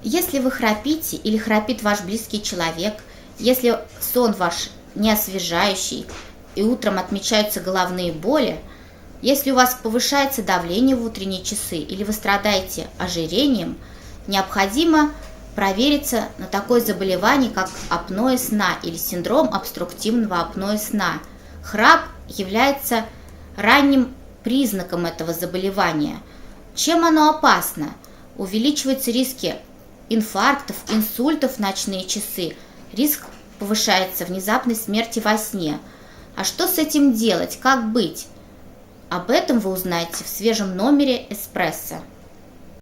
Если вы храпите или храпит ваш близкий человек, если сон ваш не освежающий и утром отмечаются головные боли, если у вас повышается давление в утренние часы или вы страдаете ожирением, необходимо провериться на такое заболевание, как апноэ сна или синдром обструктивного апноэ сна. Храп является ранним признаком этого заболевания. Чем оно опасно? Увеличиваются риски инфарктов, инсультов в ночные часы, риск повышается внезапной смерти во сне. А что с этим делать? Как быть? Об этом вы узнаете в свежем номере «Эспрессо».